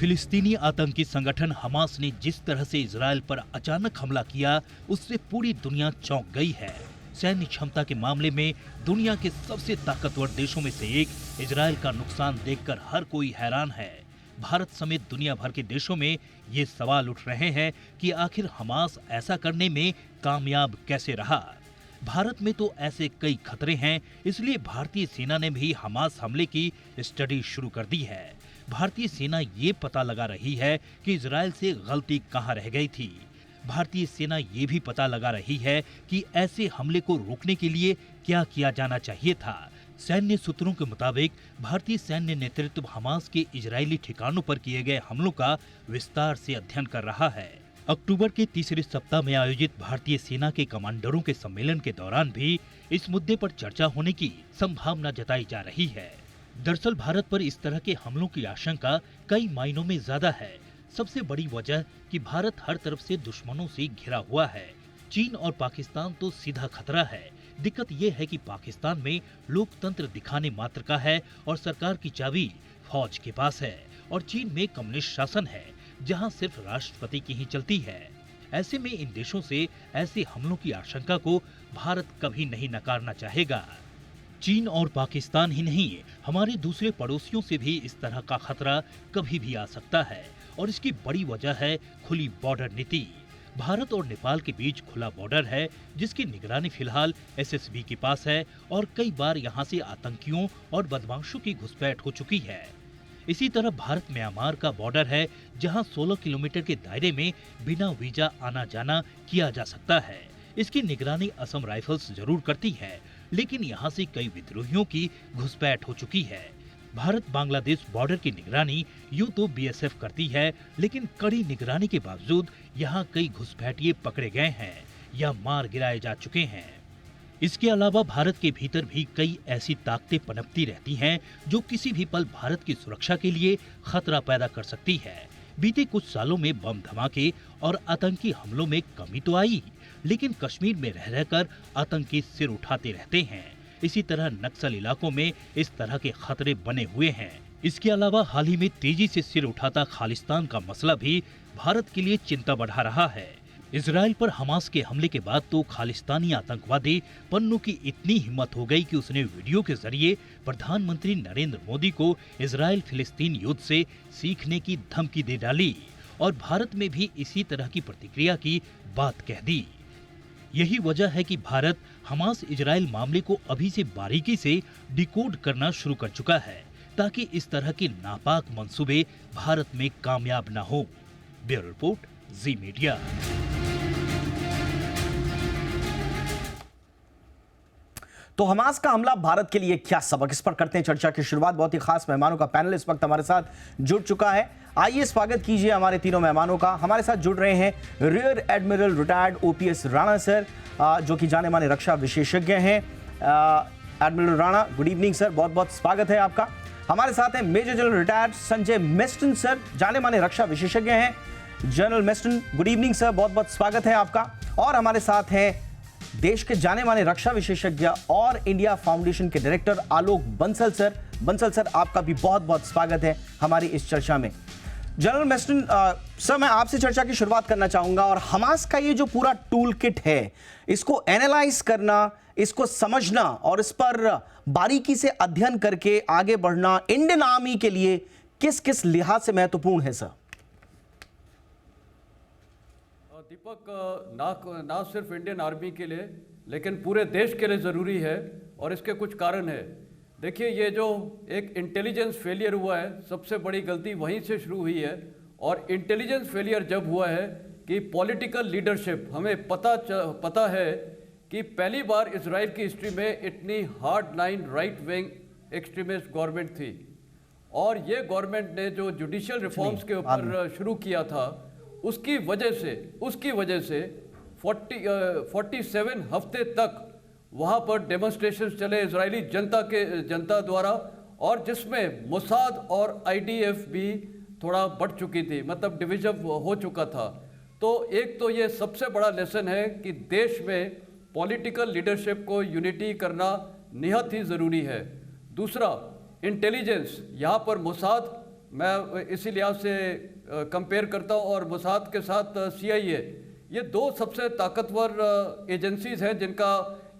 फिलिस्तीनी आतंकी संगठन हमास ने जिस तरह से इजराइल पर अचानक हमला किया, उससे पूरी दुनिया चौंक गई है। सैन्य क्षमता के मामले में दुनिया के सबसे ताकतवर देशों में से एक इजराइल का नुकसान देखकर हर कोई हैरान है। भारत समेत दुनिया भर के देशों में ये सवाल उठ रहे हैं कि आखिर हमास ऐसा करने में कामयाब कैसे रहा। भारत में तो ऐसे कई खतरे हैं, इसलिए भारतीय सेना ने भी हमास हमले की स्टडी शुरू कर दी है। भारतीय सेना ये पता लगा रही है कि इजराइल से गलती कहां रह गई थी। भारतीय सेना ये भी पता लगा रही है कि ऐसे हमले को रोकने के लिए क्या किया जाना चाहिए था। सैन्य सूत्रों के मुताबिक भारतीय सैन्य नेतृत्व हमास के इजरायली ठिकानों पर किए गए हमलों का विस्तार से अध्ययन कर रहा है। अक्टूबर के तीसरे सप्ताह में आयोजित भारतीय सेना के कमांडरों के सम्मेलन के दौरान भी इस मुद्दे पर चर्चा होने की संभावना जताई जा रही है। दरअसल भारत पर इस तरह के हमलों की आशंका कई मायनों में ज्यादा है। सबसे बड़ी वजह कि भारत हर तरफ से दुश्मनों से घिरा हुआ है। चीन और पाकिस्तान तो सीधा खतरा है। दिक्कत ये है कि पाकिस्तान में लोकतंत्र दिखाने मात्र का है और सरकार की चाबी फौज के पास है, और चीन में कम्युनिस्ट शासन है जहां सिर्फ राष्ट्रपति की ही चलती है। ऐसे में इन देशों से ऐसे हमलों की आशंका को भारत कभी नहीं नकारना चाहेगा। चीन और पाकिस्तान ही नहीं, हमारे दूसरे पड़ोसियों से भी इस तरह का खतरा कभी भी आ सकता है, और इसकी बड़ी वजह है खुली बॉर्डर नीति। भारत और नेपाल के बीच खुला बॉर्डर है, जिसकी निगरानी फिलहाल एसएसबी के पास है, और कई बार यहां से आतंकियों और बदमाशों की घुसपैठ हो चुकी है। इसी तरह भारत म्यांमार का बॉर्डर है, जहां 16 किलोमीटर के दायरे में बिना वीजा आना जाना किया जा सकता है। इसकी निगरानी असम राइफल्स जरूर करती है, लेकिन यहां से कई विद्रोहियों की घुसपैठ हो चुकी है। भारत बांग्लादेश बॉर्डर की निगरानी यूं तो बीएसएफ करती है, लेकिन कड़ी निगरानी के बावजूद यहां कई घुसपैठिए पकड़े गए हैं या मार गिराए जा चुके हैं। इसके अलावा भारत के भीतर भी कई ऐसी ताकतें पनपती रहती हैं जो किसी भी पल भारत की सुरक्षा के लिए खतरा पैदा कर सकती है। बीते कुछ सालों में बम धमाके और आतंकी हमलों में कमी तो आई, लेकिन कश्मीर में रह रहकर आतंकी सिर उठाते रहते हैं। इसी तरह नक्सल इलाकों में इस तरह के खतरे बने हुए हैं। इसके अलावा हाल ही में तेजी से सिर उठाता खालिस्तान का मसला भी भारत के लिए चिंता बढ़ा रहा है। इजराइल पर हमास के हमले के बाद तो खालिस्तानी आतंकवादी पन्नू की इतनी हिम्मत हो गई कि उसने वीडियो के जरिए प्रधानमंत्री नरेंद्र मोदी को इजराइल फिलिस्तीन युद्ध से सीखने की धमकी दे डाली, और भारत में भी इसी तरह की प्रतिक्रिया की बात कह दी। यही वजह है कि भारत हमास इजराइल मामले को अभी से बारीकी से डिकोड करना शुरू कर चुका है, ताकि इस तरह के नापाक मंसूबे भारत में कामयाब न हो। ब्यूरो रिपोर्ट, जी मीडिया। तो हमास का हमला भारत के लिए क्या सबक, इस पर करते हैं चर्चा की शुरुआत। बहुत ही खास मेहमानों का पैनल इस वक्त हमारे साथ जुड़ चुका है। आइए स्वागत कीजिए हमारे तीनों मेहमानों का। हमारे साथ जुड़ रहे हैं rear admiral retired OPS Rana sir, जो कि जाने माने रक्षा विशेषज्ञ हैं। Admiral Rana, good evening sir, बहुत बहुत स्वागत है आपका। हमारे साथ हैं major general retired Sanjay Meston sir, जाने माने रक्षा विशेषज्ञ हैं। General Meston, good evening sir, बहुत बहुत स्वागत है आपका। और हमारे साथ हैं देश के जाने माने रक्षा विशेषज्ञ और इंडिया फाउंडेशन के डायरेक्टर आलोक बंसल सर। बंसल सर, आपका भी बहुत बहुत स्वागत है हमारी इस चर्चा में। जनरल मेस्टन सर, मैं आपसे चर्चा की शुरुआत करना चाहूंगा, और हमास का ये जो पूरा टूल किट है, इसको एनालाइज करना, इसको समझना और इस पर बारीकी से अध्ययन करके आगे बढ़ना इंडियन आर्मी के लिए किस किस लिहाज से महत्वपूर्ण है सर? दीपक, ना सिर्फ इंडियन आर्मी के लिए लेकिन पूरे देश के लिए ज़रूरी है, और इसके कुछ कारण है। देखिए, ये जो एक इंटेलिजेंस फेलियर हुआ है, सबसे बड़ी गलती वहीं से शुरू हुई है। और इंटेलिजेंस फेलियर जब हुआ है कि पॉलिटिकल लीडरशिप, हमें पता है कि पहली बार इजराइल की हिस्ट्री में इतनी hard line right wing extremist government थी, और ये गवर्नमेंट ने जो जुडिशियल रिफॉर्म्स के ऊपर शुरू किया था, उसकी वजह से 47 हफ्ते तक वहाँ पर डेमोन्स्ट्रेशंस चले इजरायली जनता द्वारा, और जिसमें मोसाद और आईडीएफ भी थोड़ा बढ़ चुकी थी, मतलब डिवीजन हो चुका था। तो एक तो ये सबसे बड़ा लेसन है कि देश में पॉलिटिकल लीडरशिप को यूनिटी करना निहायत ही ज़रूरी है। दूसरा, इंटेलिजेंस, यहाँ पर मोसाद मैं इसी लिहाज से कंपेयर करता हूँ। और मोसाद के साथ CIA, ये दो सबसे ताकतवर एजेंसीज हैं जिनका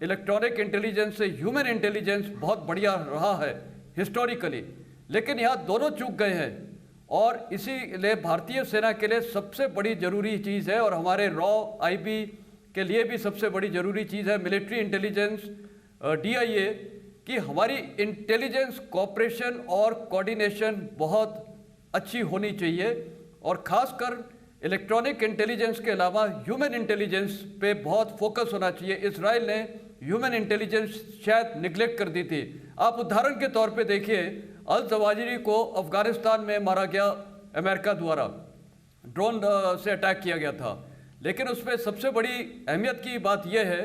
इलेक्ट्रॉनिक इंटेलिजेंस से ह्यूमन इंटेलिजेंस बहुत बढ़िया रहा है हिस्टोरिकली, लेकिन यहाँ दोनों चूक गए हैं। और इसीलिए भारतीय सेना के लिए सबसे बड़ी ज़रूरी चीज़ है, और हमारे रॉ IB के लिए भी सबसे बड़ी ज़रूरी चीज़ है मिलिट्री इंटेलिजेंस DIA, कि हमारी इंटेलिजेंस कोऑपरेशन और कोऑर्डिनेशन बहुत अच्छी होनी चाहिए, और ख़ासकर इलेक्ट्रॉनिक इंटेलिजेंस के अलावा ह्यूमन इंटेलिजेंस पे बहुत फोकस होना चाहिए। इजराइल ने ह्यूमन इंटेलिजेंस शायद निगलेक्ट कर दी थी। आप उदाहरण के तौर पे देखिए, अल जवाहिरी को अफ़गानिस्तान में मारा गया अमेरिका द्वारा, ड्रोन से अटैक किया गया था, लेकिन उसमें सबसे बड़ी अहमियत की बात यह है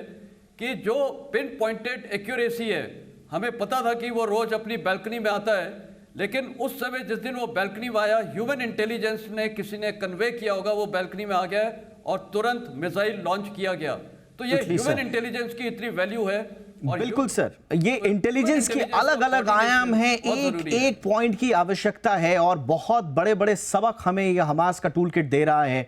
कि जो पिन पॉइंटेड एक्यूरेसी है, हमें पता था कि वो रोज़ अपनी बैल्कनी में आता है, लेकिन उस समय जिस दिन वो बैल्कनी में आया, ह्यूमन इंटेलिजेंस ने किसी ने कन्वे किया होगा, वो बैल्कनी में आ गया और तुरंत मिसाइल लॉन्च किया गया। तो ये ह्यूमन इंटेलिजेंस की इतनी वैल्यू है। और बिल्कुल सर, ये इंटेलिजेंस के अलग अलग आयाम हैं, एक पॉइंट की आवश्यकता है, और बहुत बड़े बड़े सबक हमें ये हमास का टूल किट दे रहा है।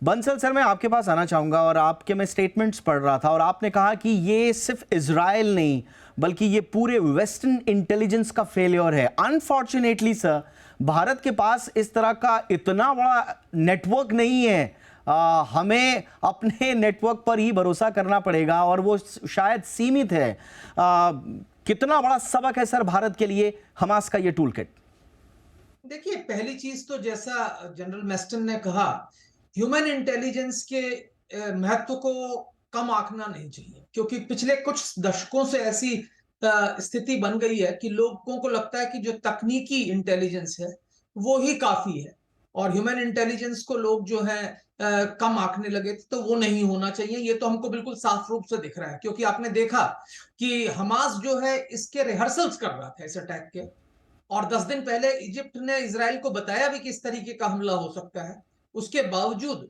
बंसल सर, मैं आपके पास आना चाहूंगा, और आपके मैं स्टेटमेंट्स पढ़ रहा था और आपने कहा कि ये सिर्फ इजराइल नहीं बल्कि ये पूरे वेस्टर्न इंटेलिजेंस का फेलियर है। अनफॉर्चुनेटली सर, भारत के पास इस तरह का इतना बड़ा नेटवर्क नहीं है। हमें अपने नेटवर्क पर ही भरोसा करना पड़ेगा, और वो शायद सीमित है। कितना बड़ा सबक है सर भारत के लिए हमास का ये टूल किट? देखिए, पहली चीज तो जैसा जनरल मैस्टन ने कहा, ह्यूमन इंटेलिजेंस के महत्व को कम आंकना नहीं चाहिए, क्योंकि पिछले कुछ दशकों से ऐसी स्थिति बन गई है कि लोगों को लगता है कि जो तकनीकी इंटेलिजेंस है वो ही काफी है, और ह्यूमन इंटेलिजेंस को लोग जो है कम आंकने लगे थे। तो वो नहीं होना चाहिए, ये तो हमको बिल्कुल साफ रूप से दिख रहा है, क्योंकि आपने देखा कि हमास जो है इसके रिहर्सल्स कर रहा था इस अटैक के, और 10 दिन पहले इजिप्ट ने इजराइल को बताया भी कि इस तरीके का हमला हो सकता है। उसके बावजूद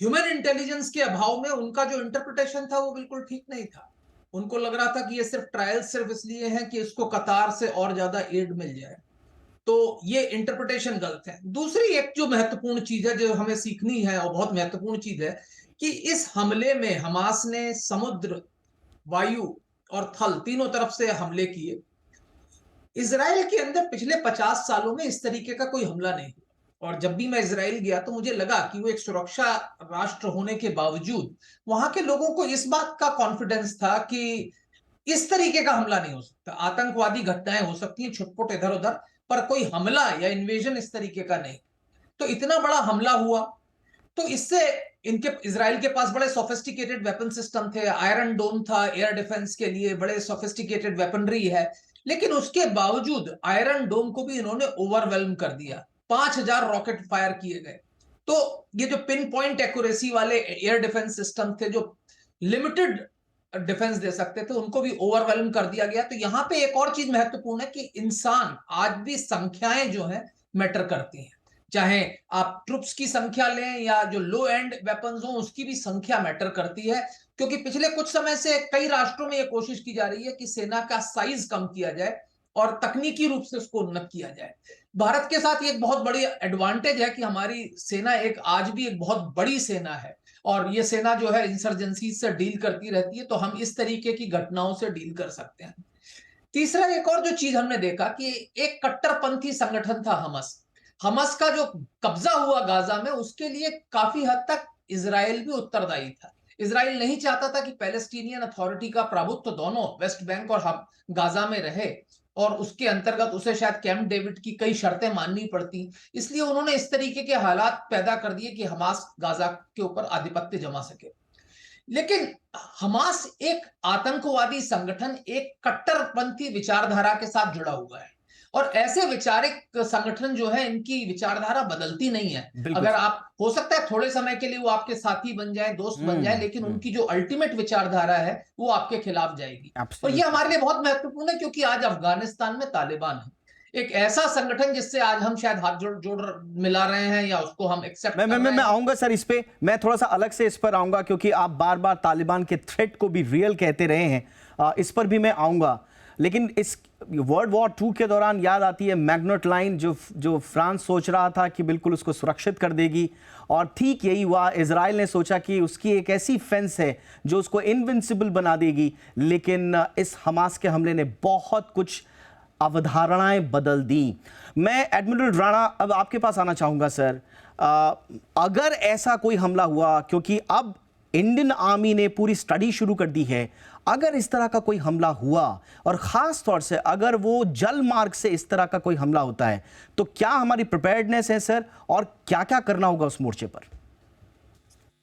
ह्यूमन इंटेलिजेंस के अभाव में उनका जो इंटरप्रिटेशन था वो बिल्कुल ठीक नहीं था। उनको लग रहा था कि ये सिर्फ ट्रायल सिर्फ इसलिए है कि इसको कतार से और ज्यादा एड मिल जाए, तो ये इंटरप्रिटेशन गलत है। दूसरी एक जो महत्वपूर्ण चीज है जो हमें सीखनी है, और बहुत महत्वपूर्ण चीज है, कि इस हमले में हमास ने समुद्र, वायु और थल तीनों तरफ से हमले किए। इजराइल के अंदर पिछले 50 सालों में इस तरीके का कोई हमला नहीं हुआ, और जब भी मैं इजराइल गया तो मुझे लगा कि वो एक सुरक्षा राष्ट्र होने के बावजूद वहां के लोगों को इस बात का कॉन्फिडेंस था कि इस तरीके का हमला नहीं हो सकता। आतंकवादी घटनाएं हो सकती हैं छुटपुट इधर उधर, पर कोई हमला या इन्वेजन इस तरीके का नहीं। तो इतना बड़ा हमला हुआ, तो इससे इनके इजराइल के पास बड़े सोफिस्टिकेटेड वेपन सिस्टम थे, आयरन डोम था एयर डिफेंस के लिए, बड़े सोफिस्टिकेटेड वेपनरी है, लेकिन उसके बावजूद आयरन डोम को भी इन्होंने ओवरवेल्म कर दिया। 5000 रॉकेट फायर किए गए। तो ये जो पिन पॉइंट एक्यूरेसी वाले एयर डिफेंस सिस्टम थे, जो लिमिटेड डिफेंस दे सकते थे, उनको भी ओवरवेल्म कर दिया गया। तो यहां पे एक और चीज महत्वपूर्ण है कि इंसान आज भी संख्याएं जो है मैटर करती हैं, चाहे आप ट्रुप्स की संख्या लें या जो लो एंड वेपन्स हो उसकी भी संख्या मैटर करती है। क्योंकि पिछले कुछ समय से कई राष्ट्रों में यह कोशिश की जा रही है कि सेना का साइज कम किया जाए और तकनीकी रूप से उसको उन्नत किया जाए। भारत के साथ एक बहुत बड़ी एडवांटेज है कि हमारी सेना आज भी एक बहुत बड़ी सेना है, और ये सेना जो है इंसर्जेंसी से डील करती रहती है, तो हम इस तरीके की घटनाओं से डील कर सकते हैं। तीसरा एक और जो चीज हमने देखा कि एक कट्टरपंथी संगठन था हमास का जो कब्जा हुआ गाजा में, उसके लिए काफी हद तक इजराइल भी उत्तरदायी था। इजराइल नहीं चाहता था कि पैलेस्टीनियन अथॉरिटी का प्रभुत्व दोनों वेस्ट बैंक और गाजा में रहे, और उसके अंतर्गत उसे शायद कैंप डेविड की कई शर्तें माननी पड़ती। इसलिए उन्होंने इस तरीके के हालात पैदा कर दिए कि हमास गाजा के ऊपर आधिपत्य जमा सके। लेकिन हमास एक आतंकवादी संगठन, एक कट्टरपंथी विचारधारा के साथ जुड़ा हुआ है, और ऐसे वैचारिक संगठन जो है इनकी विचारधारा बदलती नहीं है। अगर आप, हो सकता है थोड़े समय के लिए वो आपके साथी बन जाए, दोस्त बन जाए, लेकिन उनकी जो अल्टीमेट विचारधारा है वो आपके खिलाफ जाएगी। और ये हमारे लिए बहुत महत्वपूर्ण है, क्योंकि आज अफगानिस्तान में तालिबान है, एक ऐसा संगठन जिससे आज हम शायद हाथ जोड़ मिला रहे हैं, या उसको हम एक्सेप्ट कर रहे हैं। मैं आऊंगा सर इस पे, मैं थोड़ा सा अलग से इस पर आऊंगा, क्योंकि आप बार बार तालिबान के थ्रेट को भी रियल कहते रहे हैं, इस पर भी मैं आऊंगा। लेकिन इस वर्ल्ड वॉर 2 के दौरान याद आती है मैग्नेट लाइन, जो फ्रांस सोच रहा था कि बिल्कुल उसको सुरक्षित कर देगी, और ठीक यही हुआ। इजराइल ने सोचा कि उसकी एक ऐसी फेंस है जो उसको इनविंसिबल बना देगी, लेकिन इस हमास के हमले ने बहुत कुछ अवधारणाएं बदल दी। मैं एडमिरल राणा अब आपके पास आना चाहूंगा सर। अगर ऐसा कोई हमला हुआ, क्योंकि अब इंडियन आर्मी ने पूरी स्टडी शुरू कर दी है, अगर इस तरह का कोई हमला हुआ और ख़ास तौर से अगर वो जल मार्ग से इस तरह का कोई हमला होता है, तो क्या हमारी प्रिपेयर्डनेस है सर, और क्या क्या करना होगा उस मोर्चे पर?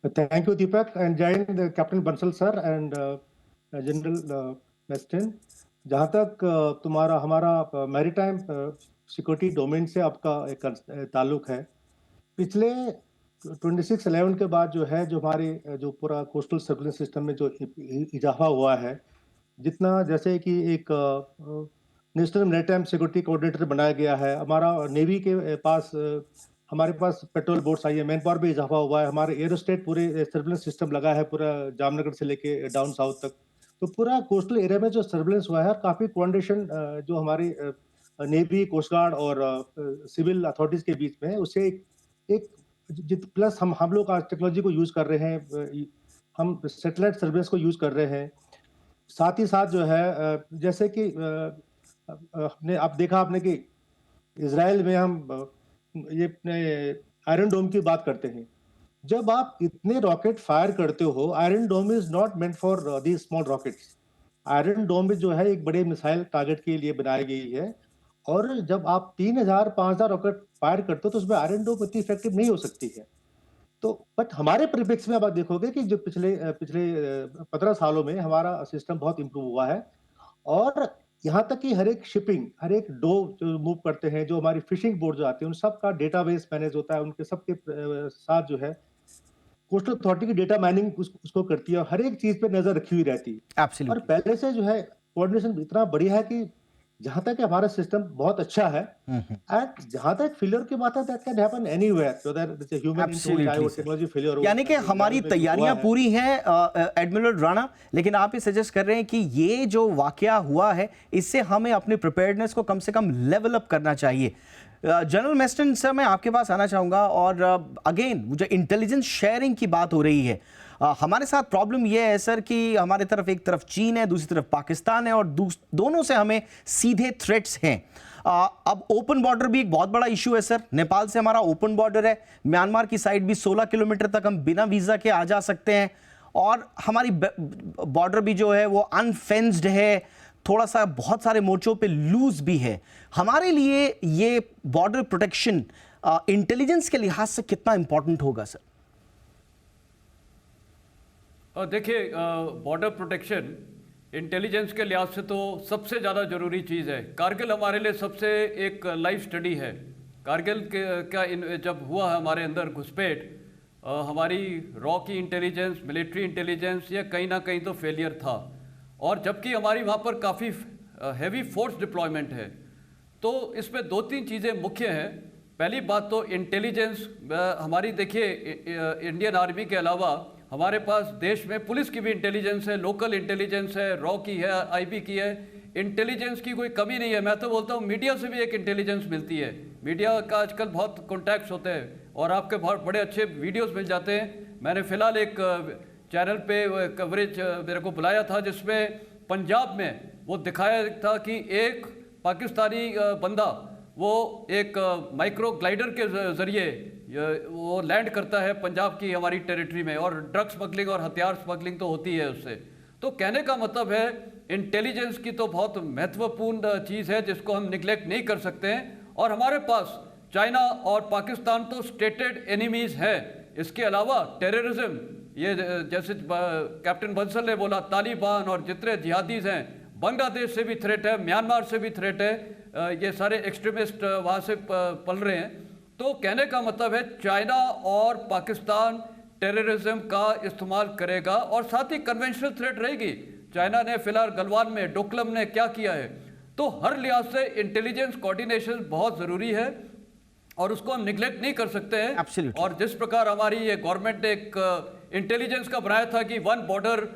Thank you, Deepak, and जय हिंद captain Bansal sir and general मेस्टिन। जहाँ तक हमारा मैरीटाइम सिक्योरिटी डोमेन से आपका एक ताल्लुक है, पिछले 26/11 के बाद जो हमारे जो पूरा कोस्टल सर्विलेंस सिस्टम में जो इजाफा हुआ है, जितना जैसे कि एक नेशनल मैरीटाइम सिक्योरिटी कोऑर्डिनेटर बनाया गया है, हमारा नेवी के पास हमारे पास पेट्रोल बोट्स आई है, मैन पावर भी इजाफा हुआ है, हमारे एयरोस्टेट पूरे सर्विलेंस सिस्टम लगा है पूरा जामनगर से लेके डाउन साउथ तक। तो पूरा कोस्टल एरिया में जो सर्विलेंस हुआ है, काफ़ी कोऑर्डिनेशन जो हमारी नेवी, कोस्ट गार्ड और सिविल अथॉरिटीज़ के बीच में है, उससे एक प्लस हम लोग आज टेक्नोलॉजी को यूज़ कर रहे हैं, हम सैटेलाइट सर्विलेंस को यूज़ कर रहे हैं। साथ ही साथ जो है जैसे कि आप देखा आपने कि इजराइल में हम ये अपने आयरन डोम की बात करते हैं। जब आप इतने रॉकेट फायर करते हो, iron dome is not meant for these small rockets. Iron dome जो है एक बड़े मिसाइल टारगेट के लिए बनाई गई है, और जब आप 3000-5000 रॉकेट फायर करते हो तो उसमें आयरन डोम इतनी इफेक्टिव नहीं हो सकती है। तो बट हमारे परिप्रेक्ष्य में आप देखोगे कि जो पिछले 15 सालों में हमारा सिस्टम बहुत इंप्रूव हुआ है, और यहाँ तक कि हर एक शिपिंग, हर एक डो जो मूव करते हैं, जो हमारी फिशिंग बोट जो आती है, उन सब का डेटाबेस मैनेज होता है, उनके सबके साथ जो है कोस्टल अथॉरिटी की डेटा माइनिंग उसको करती है, और हर एक चीज पे नजर रखी हुई रहती है। Absolutely. और पहले से जो है कोऑर्डिनेशन इतना बढ़िया है कि जहां तक हमारा सिस्टम बहुत अच्छा है, एंड जहां तक फेलियर की बात है, that can happen anywhere, whether it's a human Absolutely, चाहे वो sir. टेक्नोलॉजी फेलियर हो। यानी कि हमारी तैयारियां पूरी हैं एडमिरल राणा, लेकिन आप ये सजेस्ट कर रहे हैं कि ये जो वाकया हुआ है, इससे हमें अपनी प्रिपेयर्डनेस को कम से कम लेवल अप करना चाहिए। जनरल मेस्टन सर, मैं आपके पास आना चाहूँगा, और अगेन जो इंटेलिजेंस शेयरिंग की बात हो रही है, हमारे साथ प्रॉब्लम यह है सर कि हमारे तरफ एक तरफ चीन है, दूसरी तरफ पाकिस्तान है, और दोनों से हमें सीधे थ्रेट्स हैं। अब ओपन बॉर्डर भी एक बहुत बड़ा इशू है सर। नेपाल से हमारा ओपन बॉर्डर है, म्यांमार की साइड भी 16 किलोमीटर तक हम बिना वीज़ा के आ जा सकते हैं, और हमारी बॉर्डर भी जो है वो अनफेंस्ड है, थोड़ा सा बहुत सारे मोर्चों पे लूज भी है। हमारे लिए ये बॉर्डर प्रोटेक्शन इंटेलिजेंस के लिहाज से कितना इंपॉर्टेंट होगा सर? देखिए, बॉर्डर प्रोटेक्शन इंटेलिजेंस के लिहाज से तो सबसे ज़्यादा ज़रूरी चीज़ है। कारगिल हमारे लिए सबसे एक लाइव स्टडी है। कारगिल का जब हुआ हमारे अंदर घुसपैठ, हमारी रॉ की इंटेलिजेंस, मिलिट्री इंटेलिजेंस, ये कहीं ना कहीं तो फेलियर था, और जबकि हमारी वहाँ पर काफ़ी हैवी फोर्स डिप्लॉयमेंट है। तो इसमें 2-3 चीज़ें मुख्य हैं। पहली बात तो इंटेलिजेंस हमारी, देखिए इंडियन आर्मी के अलावा हमारे पास देश में पुलिस की भी इंटेलिजेंस है, लोकल इंटेलिजेंस है, रॉ की है, आईबी की है। इंटेलिजेंस की कोई कमी नहीं है। मैं तो बोलता हूँ मीडिया से भी एक इंटेलिजेंस मिलती है। मीडिया का आजकल बहुत कॉन्टैक्ट्स होते हैं, और आपके बहुत बड़े अच्छे वीडियोस मिल जाते हैं। मैंने फ़िलहाल एक चैनल पे कवरेज मेरे को बुलाया था, जिसमें पंजाब में वो दिखाया था कि एक पाकिस्तानी बंदा वो एक माइक्रो ग्लाइडर के ज़रिए वो लैंड करता है पंजाब की हमारी टेरिटरी में, और ड्रग स्मगलिंग और हथियार स्मगलिंग तो होती है उससे। तो कहने का मतलब है इंटेलिजेंस की तो बहुत महत्वपूर्ण चीज़ है, जिसको हम निगलेक्ट नहीं कर सकते हैं। और हमारे पास चाइना और पाकिस्तान तो स्टेटेड एनिमीज़ है। इसके अलावा टेररिज्म, ये जैसे कैप्टन बंसल ने बोला, तालिबान और जितने जिहादीज हैं, बांग्लादेश से भी थ्रेट है, म्यांमार से भी थ्रेट है, ये सारे एक्सट्रीमिस्ट वहाँ से पल रहे हैं। तो कहने का मतलब है चाइना और पाकिस्तान टेररिज्म का इस्तेमाल करेगा, और साथ ही कन्वेंशनल थ्रेट रहेगी। चाइना ने फिलहाल गलवान में, डोकलम ने क्या किया है। तो हर लिहाज से इंटेलिजेंस कोऑर्डिनेशन बहुत ज़रूरी है, और उसको हम निगलेक्ट नहीं कर सकते हैं। Absolutely. और जिस प्रकार हमारी ये गवर्नमेंट ने एक इंटेलिजेंस का बनाया था कि 1 बॉर्डर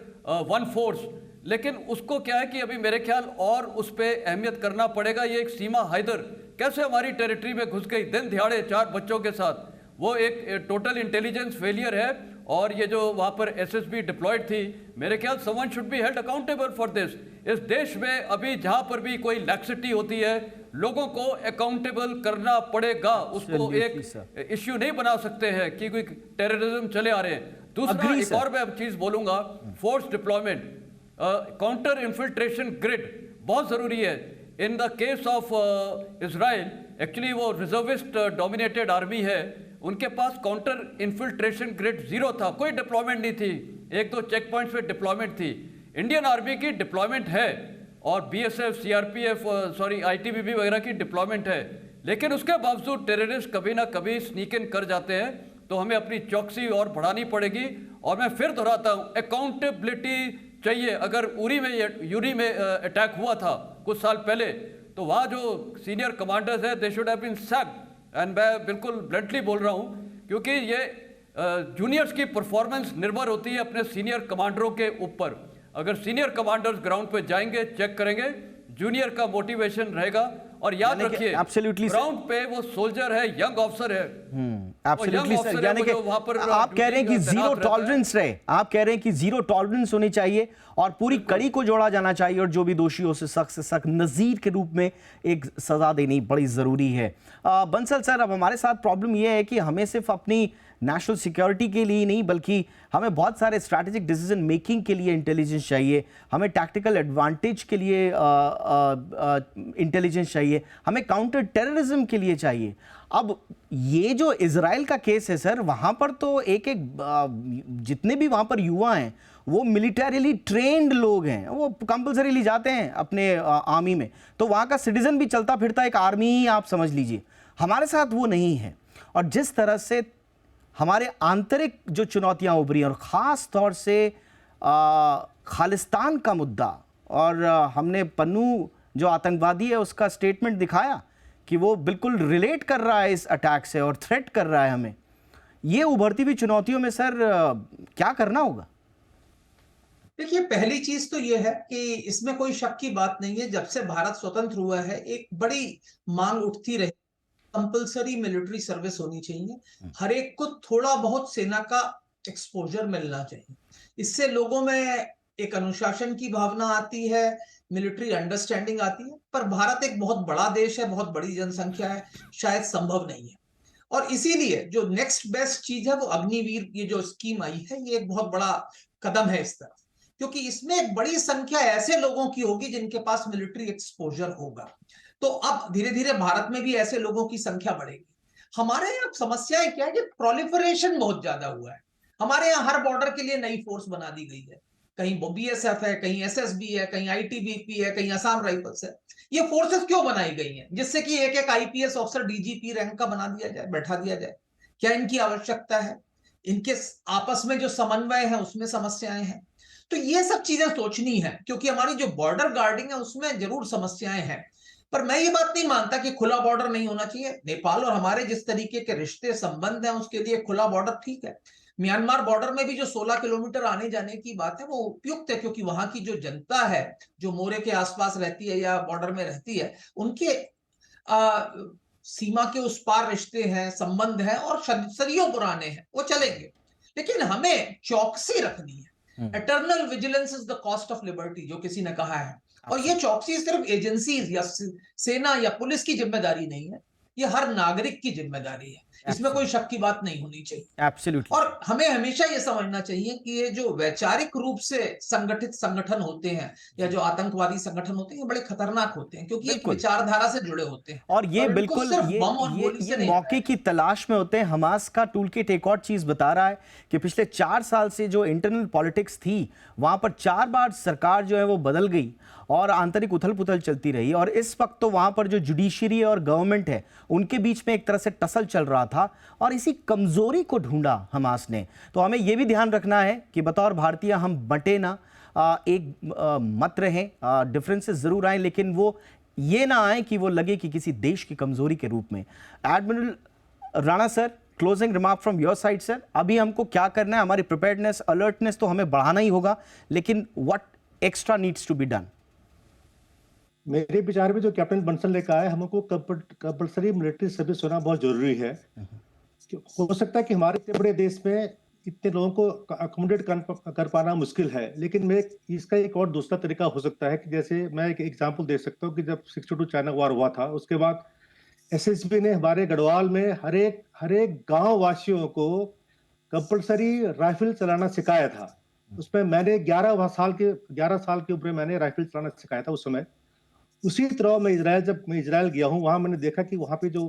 1 फोर्स, लेकिन उसको क्या है कि अभी मेरे ख्याल और उस पर अहमियत करना पड़ेगा। ये एक सीमा हैदर कैसे हमारी टेरिटरी में घुस गई दिन दिहाड़े 4 बच्चों के साथ, वो एक टोटल इंटेलिजेंस फेलियर है। और ये जो वहाँ पर एसएसबी डिप्लॉयड थी, मेरे ख्याल someone should be held accountable for this. इस देश में अभी जहाँ पर भी कोई लैक्सिटी होती है, लोगों को अकाउंटेबल करना पड़ेगा। उसको एक इश्यू नहीं बना सकते हैं कि कोई टेररिज्म चले आ रहे हैं। दूसरा एक और मैं चीज़ बोलूँगा, force deployment, counter infiltration grid बहुत ज़रूरी है। In the case of Israel, actually वो रिजर्विस्ट डोमिनेटेड आर्मी है, उनके पास काउंटर इन्फिल्ट्रेशन ग्रिड जीरो था, कोई डिप्लॉयमेंट नहीं थी। 1-2 चेक पॉइंट्स पे डिप्लॉयमेंट थी। इंडियन आर्मी की डिप्लॉयमेंट है और बीएसएफ, सीआरपीएफ, आईटीबीपी वगैरह की डिप्लॉयमेंट है, लेकिन उसके बावजूद टेररिस्ट कभी ना कभी स्नीक इन कर जाते हैं। तो हमें अपनी चौकसी और बढ़ानी पड़ेगी। और मैं फिर दोहराता हूँ, अकाउंटेबिलिटी चाहिए। अगर यूरी में अटैक हुआ था कुछ साल पहले, तो वहाँ जो सीनियर कमांडर्स हैं, they should have been sacked. And मैं बिल्कुल ब्लंटली बोल रहा हूँ, क्योंकि ये जूनियर्स की परफॉर्मेंस निर्भर होती है अपने सीनियर कमांडरों के ऊपर। अगर सीनियर कमांडर्स ग्राउंड पे जाएंगे, चेक करेंगे, जूनियर का मोटिवेशन रहेगा। और याद रखिए, ग्राउंड पे वो सोल्जर है, यंग ऑफिसर है। एब्सोल्युटली सर, यानी कि आप कह रहे हैं कि जीरो टॉलरेंस रहे, आप कह रहे हैं कि जीरो टॉलरेंस होनी चाहिए और पूरी कड़ी को जोड़ा जाना चाहिए, और जो भी दोषी हो उसे सख्त से सख्त नजीर के रूप में एक सजा देनी बड़ी जरूरी है। बंसल सर, अब हमारे साथ प्रॉब्लम यह है कि हमें सिर्फ अपनी नेशनल सिक्योरिटी के लिए नहीं, बल्कि हमें बहुत सारे स्ट्रैटेजिक डिसीजन मेकिंग के लिए इंटेलिजेंस चाहिए, हमें टैक्टिकल एडवांटेज के लिए इंटेलिजेंस चाहिए, हमें काउंटर टेररिज्म के लिए चाहिए। अब ये जो इजराइल का केस है सर, वहाँ पर तो एक जितने भी वहाँ पर युवा हैं वो मिलिटरीली ट्रेंड लोग हैं, वो कंपल्सरीली जाते हैं अपने आर्मी में, तो वहाँ का सिटीजन भी चलता फिरता एक आर्मी ही आप समझ लीजिए। हमारे साथ वो नहीं है, और जिस तरह से हमारे आंतरिक जो चुनौतियां उभरी हैं, और ख़ास तौर से खालिस्तान का मुद्दा, और हमने पन्नू जो आतंकवादी है उसका स्टेटमेंट दिखाया कि वो बिल्कुल रिलेट कर रहा है इस अटैक से और थ्रेट कर रहा है हमें। ये उभरती हुई चुनौतियों में सर क्या करना होगा? देखिए, पहली चीज तो यह है कि इसमें कोई शक की बात नहीं है, जब से भारत स्वतंत्र हुआ है एक बड़ी मांग उठती रही, कंपल्सरी मिलिट्री सर्विस होनी चाहिए, हर एक को थोड़ा बहुत सेना का एक्सपोजर मिलना चाहिए। इससे लोगों में एक अनुशासन की भावना आती है, मिलिट्री अंडरस्टैंडिंग आती है। पर भारत एक बहुत बड़ा देश है, बहुत बड़ी जनसंख्या है, शायद संभव नहीं है। और इसीलिए जो नेक्स्ट बेस्ट चीज है वो अग्निवीर, ये जो स्कीम आई है, ये एक बहुत बड़ा कदम है इस तरफ, क्योंकि इसमें एक बड़ी संख्या ऐसे लोगों की होगी जिनके पास मिलिट्री एक्सपोजर होगा। तो अब धीरे धीरे भारत में भी ऐसे लोगों की संख्या बढ़ेगी। हमारे यहाँ समस्याएं क्या है कि प्रोलिफरेशन बहुत ज्यादा हुआ है। हमारे यहाँ हर बॉर्डर के लिए नई फोर्स बना दी गई है, कहीं बीएसएफ है, कहीं एसएसबी है, कहीं आईटीबीपी है, कहीं असम राइफल्स है। ये फोर्सेस क्यों बनाई गई हैं? जिससे कि एक एक आईपीएस ऑफिसर डीजीपी रैंक का बना दिया जाए, बैठा दिया जाए। क्या इनकी आवश्यकता है? इनके आपस में जो समन्वय है उसमें समस्याएं हैं। तो ये सब चीजें सोचनी है, क्योंकि हमारी जो बॉर्डर गार्डिंग है उसमें जरूर समस्याएं हैं। पर मैं ये बात नहीं मानता कि खुला बॉर्डर नहीं होना चाहिए। नेपाल और हमारे जिस तरीके के रिश्ते संबंध हैं उसके लिए खुला बॉर्डर ठीक है। म्यांमार बॉर्डर में भी जो 16 किलोमीटर आने जाने की बात है वो उपयुक्त है, क्योंकि वहां की जो जनता है जो मोरे के आसपास रहती है या बॉर्डर में रहती है, उनके सीमा के उस पार रिश्ते हैं, संबंध हैं और सदियों पुराने हैं, वो चलेंगे। लेकिन हमें चौकसी रखनी है। Eternal vigilance is the cost of liberty, जो किसी ने कहा है। और ये चौकसी सिर्फ एजेंसीज या सेना या पुलिस की जिम्मेदारी नहीं है, ये हर नागरिक की जिम्मेदारी है। इसमें कोई शक की बात नहीं होनी चाहिए। एब्सोल्युटली। और हमें हमेशा ये समझना चाहिए कि ये जो वैचारिक रूप से संगठित संगठन होते हैं या जो आतंकवादी संगठन होते हैं, ये बड़े खतरनाक होते हैं, क्योंकि एक विचारधारा से जुड़े होते हैं। और ये बिल्कुल ये मौके की तलाश में होते हैं। हमास का टूलकिट एक और चीज बता रहा है कि पिछले 4 साल से जो इंटरनल पॉलिटिक्स थी, वहां पर 4 बार सरकार जो है वो बदल गई और आंतरिक उथल पुथल चलती रही। और इस वक्त तो वहां पर जो जुडिशरी और गवर्नमेंट है उनके बीच में एक तरह से टसल चल रहा था, और इसी कमजोरी को ढूंढा हमास ने। तो हमें यह भी ध्यान रखना है कि बतौर भारतीय हम बंटे ना, एक मत रहें, डिफरेंसेस जरूर आए, लेकिन वो ये ना आए कि वो लगे कि किसी देश की कमजोरी के रूप में। Admiral Rana sir, closing remark from your side sir. अभी हमको क्या करना है? हमारी प्रिपेयर्डनेस, अलर्टनेस तो हमें बढ़ाना ही होगा, लेकिन what extra needs to be done? मेरे विचार में जो कैप्टन बंसल ने कहा है, हमको कंपल्सरी मिलिट्री सर्विस होना बहुत जरूरी है। हो सकता है कि हमारे इतने बड़े देश में इतने लोगों को अकोमोडेट कर पाना मुश्किल है, लेकिन मैं इसका एक और दूसरा तरीका हो सकता है कि जैसे मैं एक एग्जांपल दे सकता हूँ कि जब 62 चाइना वॉर हुआ था, उसके बाद एसएसबी ने हमारे गढ़वाल में हर एक गांव वासियों को कंपल्सरी राइफल चलाना सिखाया था। उसमें मैंने 11 साल की उम्र में मैंने राइफल चलाना सिखाया था उस समय। उसी तरह जब मैं इजराइल गया हूँ, वहां मैंने देखा कि वहां पे जो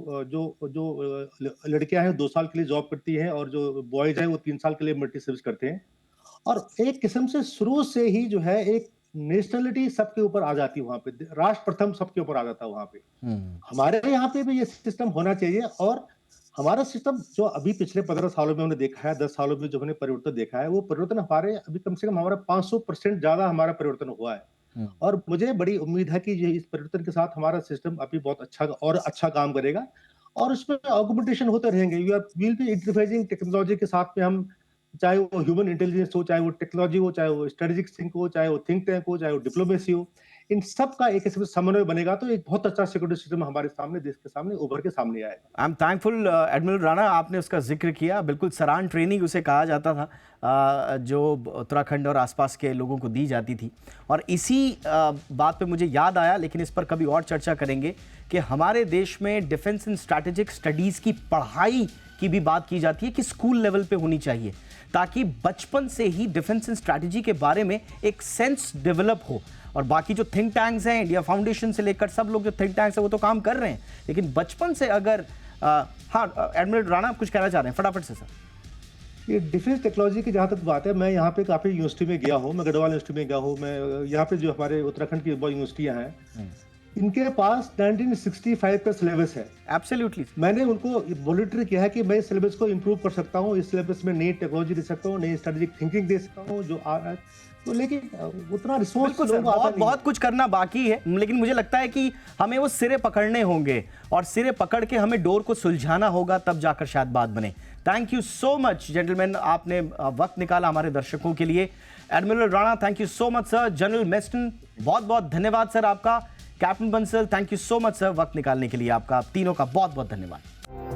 लड़कियां हैं 2 साल के लिए जॉब करती हैं और जो बॉयज हैं वो 3 साल के लिए मिलिट्री सर्विस करते हैं। और एक किस्म से शुरू से ही जो है एक नेशनलिटी सबके ऊपर आ जाती है, वहां पे राष्ट्र प्रथम सबके ऊपर आ जाता है वहां पे। हमारे यहाँ पे भी ये सिस्टम होना चाहिए। और हमारा सिस्टम जो अभी पिछले 15 सालों में हमने देखा है, 10 सालों में जो हमने परिवर्तन देखा है, वो परिवर्तन हमारे अभी कम से कम हमारा 500% ज्यादा हमारा परिवर्तन हुआ है। और मुझे बड़ी उम्मीद है कि ये इस परिवर्तन के साथ हमारा सिस्टम अभी बहुत अच्छा काम करेगा और उसमें ऑगमेंटेशन होते रहेंगे। विल बी इंटरफेसिंग टेक्नोलॉजी के साथ में, हम चाहे वो ह्यूमन इंटेलिजेंस हो, चाहे वो टेक्नोलॉजी हो, चाहे वो स्ट्रेटेजिक थिंक हो, चाहे वो थिंक टैंक हो, चाहे वो डिप्लोमेसी हो, इन सब का एक किस्म से समन्वय बनेगा तो एक बहुत अच्छा सिक्योरिटी सिस्टम हमारे सामने, देश के सामने उभर के सामने आएगा। I am thankful admiral Rana, आपने उसका जिक्र किया। बिल्कुल सराहन ट्रेनिंग उसे कहा जाता था, जो उत्तराखंड और आसपास के लोगों को दी जाती थी। और इसी बात पे मुझे याद आया, लेकिन इस पर कभी और चर्चा करेंगे, कि हमारे देश में डिफेंस एंड स्ट्रैटेजिक स्टडीज़ की पढ़ाई की भी बात की जाती है कि स्कूल लेवल पे होनी चाहिए, ताकि बचपन से ही डिफेंस एंड स्ट्रैटेजी के बारे में एक सेंस डेवलप हो। और बाकी जो थिंक टैंक्स हैं, इंडिया फाउंडेशन से लेकर सब लोग जो थिंक टैंक्स हैं वो तो काम कर रहे हैं, लेकिन बचपन से अगर हाँ, एडमिरल राणा आप कुछ कहना चाह रहे हैं फटाफट से सर। ये डिफेंस टेक्नोलॉजी की जहाँ तक बात है, मैं यहाँ पे काफ़ी यूनिवर्सिटी में गया हूँ, मैं गढ़वाल यूनिवर्सिटी में गया हूँ, मैं यहाँ पे जो हमारे उत्तराखंड की बहुत यूनिवर्सिटियाँ हैं, इनके पास 1965 का सिलेबस है। एब्सोल्युटली। मैंने उनको मॉनिटर किया है कि मैं इस सिलेबस को इंप्रूव कर सकता हूँ, इस सिलेबस में नई टेक्नोलॉजी दे सकता हूँ, नई स्ट्रेटेजिक थिंकिंग दे सकता हूँ जो तो, लेकिन उतना रिसोर्स बहुत कुछ करना बाकी है, लेकिन मुझे लगता है कि हमें वो सिरे पकड़ने होंगे और सिरे पकड़ के हमें डोर को सुलझाना होगा, तब जाकर शायद बात बने। Thank you so much gentleman, आपने वक्त निकाला हमारे दर्शकों के लिए। Admiral Rana, thank you so much sir. General Meston, बहुत बहुत धन्यवाद सर आपका। Captain Bansal, thank you so much sir, वक्त निकालने के लिए आपका तीनों का बहुत बहुत धन्यवाद।